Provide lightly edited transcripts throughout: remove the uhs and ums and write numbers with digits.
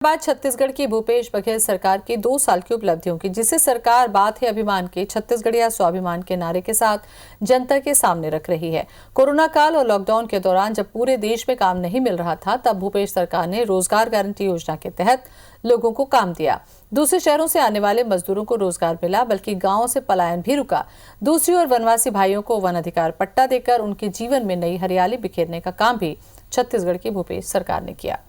बाद छत्तीसगढ़ की भूपेश बघेल सरकार की 2 साल की उपलब्धियों की, जिसे सरकार बात है अभिमान के छत्तीसगढ़िया स्वाभिमान के नारे के साथ जनता के सामने रख रही है। कोरोना काल और लॉकडाउन के दौरान जब पूरे देश में काम नहीं मिल रहा था, तब भूपेश सरकार ने रोजगार गारंटी योजना के तहत लोगों को काम दिया। दूसरे शहरों से आने वाले मजदूरों को रोजगार मिला, बल्कि गाँव से पलायन भी रुका। दूसरी ओर वनवासी भाइयों को वन अधिकार पट्टा देकर उनके जीवन में नई हरियाली बिखेरने का काम भी छत्तीसगढ़ की भूपेश सरकार ने किया।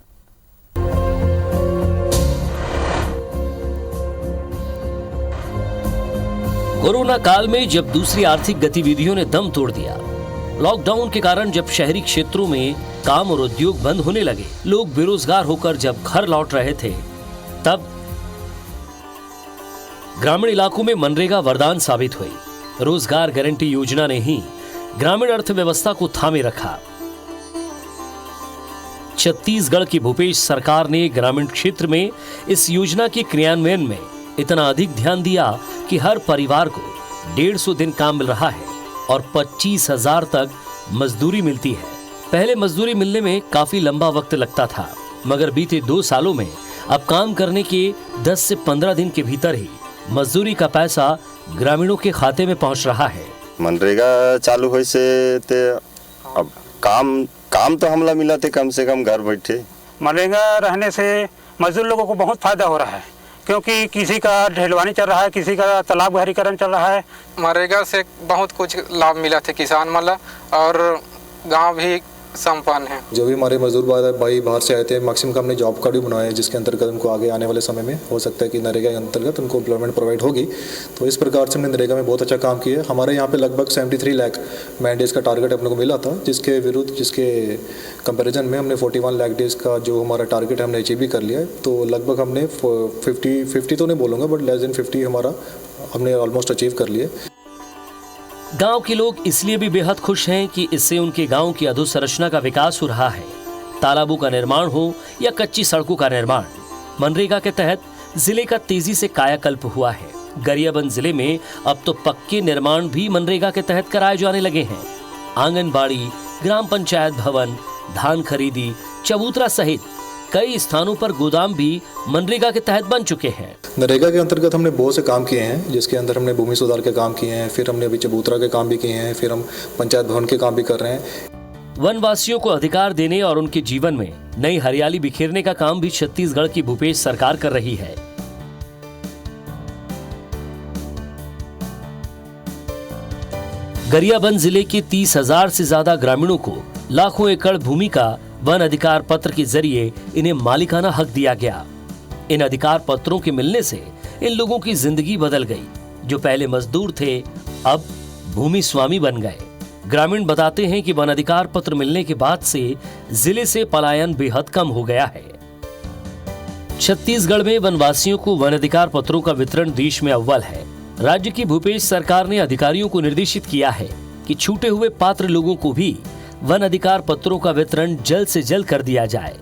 कोरोना काल में जब दूसरी आर्थिक गतिविधियों ने दम तोड़ दिया, लॉकडाउन के कारण जब शहरी क्षेत्रों में काम और उद्योग बंद होने लगे, लोग बेरोजगार होकर जब घर लौट रहे थे, तब ग्रामीण इलाकों में मनरेगा वरदान साबित हुई। रोजगार गारंटी योजना ने ही ग्रामीण अर्थव्यवस्था को थामे रखा। छत्तीसगढ़ की भूपेश सरकार ने ग्रामीण क्षेत्र में इस योजना के क्रियान्वयन में इतना अधिक ध्यान दिया कि हर परिवार को 150 दिन काम मिल रहा है और 25,000 तक मजदूरी मिलती है। पहले मजदूरी मिलने में काफी लंबा वक्त लगता था, मगर बीते 2 सालों में अब काम करने के 10 से 15 दिन के भीतर ही मजदूरी का पैसा ग्रामीणों के खाते में पहुंच रहा है। मनरेगा चालू होने से ते अब काम तो हमला मिला थे, कम से कम घर बैठे। मनरेगा रहने से मजदूर लोगों को बहुत फायदा हो रहा है, क्योंकि किसी का ढेलवानी चल रहा है, किसी का तालाब गहरीकरण चल रहा है। मनरेगा से बहुत कुछ लाभ मिला थे किसान वाला, और गांव भी संपन्न है। जो भी हमारे मजदूर भाई बाहर से आए थे, मैक्सिमम हमने जॉब कार्ड भी बनाया है, जिसके अंतर्गत उनको आगे आने वाले समय में हो सकता है कि नरेगा के अंतर्गत उनको एम्प्लॉयमेंट प्रोवाइड होगी। तो इस प्रकार से हमने नरेगा में बहुत अच्छा काम किया है। हमारे यहाँ पे लगभग 73 लाख मैन डेज का टारगेट अपने को मिला था, जिसके कंपेरिजन में हमने 41 लाख डेज का जो हमारा टारगेट है हमने अचीव भी कर लिया है। तो लगभग हमने 50 तो नहीं बोलूँगा, बट लेस देन 50 हमारा हमने ऑलमोस्ट अचीव कर लिया। गांव के लोग इसलिए भी बेहद खुश हैं कि इससे उनके गांव की अधोसंरचना का विकास हो रहा है। तालाबों का निर्माण हो या कच्ची सड़कों का निर्माण, मनरेगा के तहत जिले का तेजी से कायाकल्प हुआ है। गरियाबंद जिले में अब तो पक्के निर्माण भी मनरेगा के तहत कराए जाने लगे हैं। आंगनबाड़ी, ग्राम पंचायत भवन, धान खरीदी, चबूतरा सहित कई स्थानों पर गोदाम भी मनरेगा के तहत बन चुके हैं। नरेगा के अंतर्गत हमने बहुत से काम किए हैं, जिसके अंदर हमने भूमि सुधार के काम किए हैं, फिर हमने अभी चबूतरा के काम भी किए हैं, फिर हम पंचायत भवन के काम भी कर रहे हैं। वनवासियों को अधिकार देने और उनके जीवन में नई हरियाली बिखेरने का काम भी छत्तीसगढ़ की भूपेश सरकार कर रही है। गरियाबंद जिले के 30,000 से ज्यादा ग्रामीणों को लाखों एकड़ भूमि का वन अधिकार पत्र के जरिए इन्हें मालिकाना हक दिया गया। इन अधिकार पत्रों के मिलने से इन लोगों की जिंदगी बदल गई। जो पहले मजदूर थे, अब भूमि स्वामी बन गए। ग्रामीण बताते हैं कि वन अधिकार पत्र मिलने के बाद से जिले से पलायन बेहद कम हो गया है। छत्तीसगढ़ में वनवासियों को वन अधिकार पत्रों का वितरण देश में अव्वल है। राज्य की भूपेश सरकार ने अधिकारियों को निर्देशित किया है कि छूटे हुए पात्र लोगों को भी वन अधिकार पत्रों का वितरण जल्द से जल्द कर दिया जाए।